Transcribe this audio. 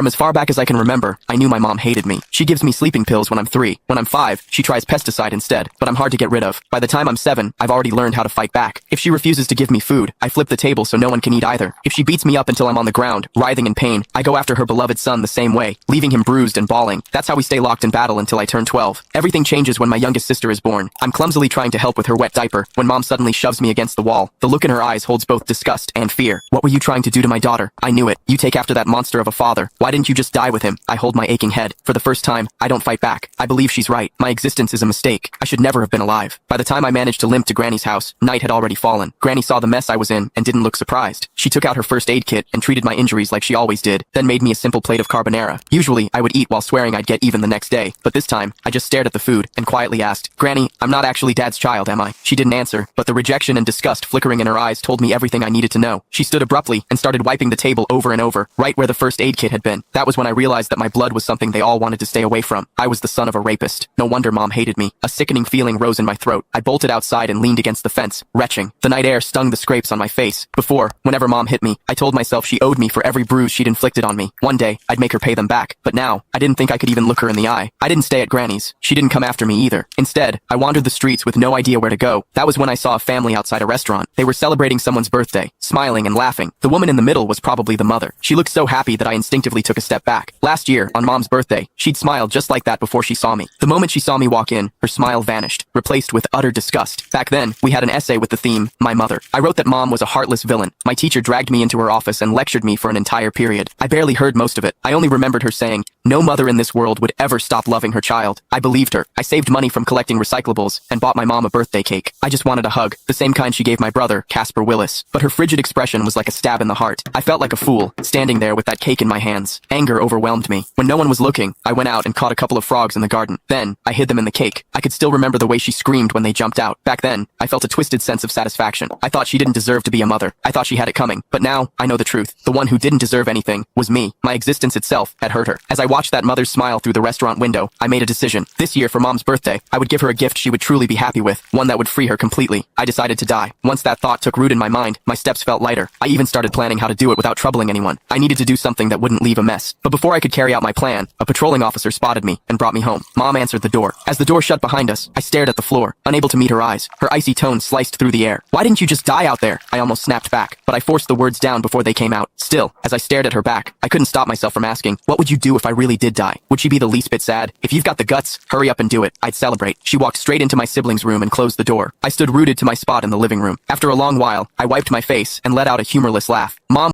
From as far back as I can remember, I knew my mom hated me. She gives me sleeping pills when I'm 3. When I'm 5, she tries pesticide instead, but I'm hard to get rid of. By the time I'm 7, I've already learned how to fight back. If she refuses to give me food, I flip the table so no one can eat either. If she beats me up until I'm on the ground, writhing in pain, I go after her beloved son the same way, leaving him bruised and bawling. That's how we stay locked in battle until I turn 12. Everything changes when my youngest sister is born. I'm clumsily trying to help with her wet diaper when mom suddenly shoves me against the wall. The look in her eyes holds both disgust and fear. What were you trying to do to my daughter? I knew it. You take after that monster of a father. Why didn't you just die with him? I hold my aching head. For the first time, I don't fight back. I believe she's right. My existence is a mistake. I should never have been alive. By the time I managed to limp to Granny's house, night had already fallen. Granny saw the mess I was in and didn't look surprised. She took out her first aid kit and treated my injuries like she always did, then made me a simple plate of carbonara. Usually, I would eat while swearing I'd get even the next day, but this time, I just stared at the food and quietly asked, "Granny, I'm not actually Dad's child, am I?" She didn't answer, but the rejection and disgust flickering in her eyes told me everything I needed to know. She stood abruptly and started wiping the table over and over, right where the first aid kit had been. That was when I realized that my blood was something they all wanted to stay away from. I was the son of a rapist. No wonder mom hated me. A sickening feeling rose in my throat. I bolted outside and leaned against the fence, retching. The night air stung the scrapes on my face. Before, whenever mom hit me, I told myself she owed me for every bruise she'd inflicted on me. One day, I'd make her pay them back. But now, I didn't think I could even look her in the eye. I didn't stay at Granny's. She didn't come after me either. Instead, I wandered the streets with no idea where to go. That was when I saw a family outside a restaurant. They were celebrating someone's birthday, smiling and laughing. The woman in the middle was probably the mother. She looked so happy that I instinctively took a step back. Last year, on mom's birthday, she'd smiled just like that before she saw me. The moment she saw me walk in, her smile vanished, replaced with utter disgust. Back then, we had an essay with the theme, My Mother. I wrote that mom was a heartless villain. My teacher dragged me into her office and lectured me for an entire period. I barely heard most of it. I only remembered her saying, "No mother in this world would ever stop loving her child." I believed her. I saved money from collecting recyclables and bought my mom a birthday cake. I just wanted a hug, the same kind she gave my brother, Casper Willis. But her frigid expression was like a stab in the heart. I felt like a fool, standing there with that cake in my hands. Anger overwhelmed me. When no one was looking, I went out and caught a couple of frogs in the garden. Then, I hid them in the cake. I could still remember the way she screamed when they jumped out. Back then, I felt a twisted sense of satisfaction. I thought she didn't deserve to be a mother. I thought she had it coming. But now, I know the truth. The one who didn't deserve anything was me. My existence itself had hurt her. As I watched that mother's smile through the restaurant window, I made a decision. This year, for mom's birthday, I would give her a gift she would truly be happy with, one that would free her completely. I decided to die. Once that thought took root in my mind, my steps felt lighter. I even started planning how to do it without troubling anyone. I needed to do something that wouldn't leave a mess. But before I could carry out my plan, a patrolling officer spotted me and brought me home. Mom answered the door. As the door shut behind us, I stared at the floor, unable to meet her eyes. Her icy tone sliced through the air. "Why didn't you just die out there?" I almost snapped back, but I forced the words down before they came out. Still, as I stared at her back, I couldn't stop myself from asking, what would you do if I really did die? Would she be the least bit sad? If you've got the guts, hurry up and do it. I'd celebrate. She walked straight into my sibling's room and closed the door. I stood rooted to my spot in the living room. After a long while, I wiped my face and let out a humorless laugh. Mom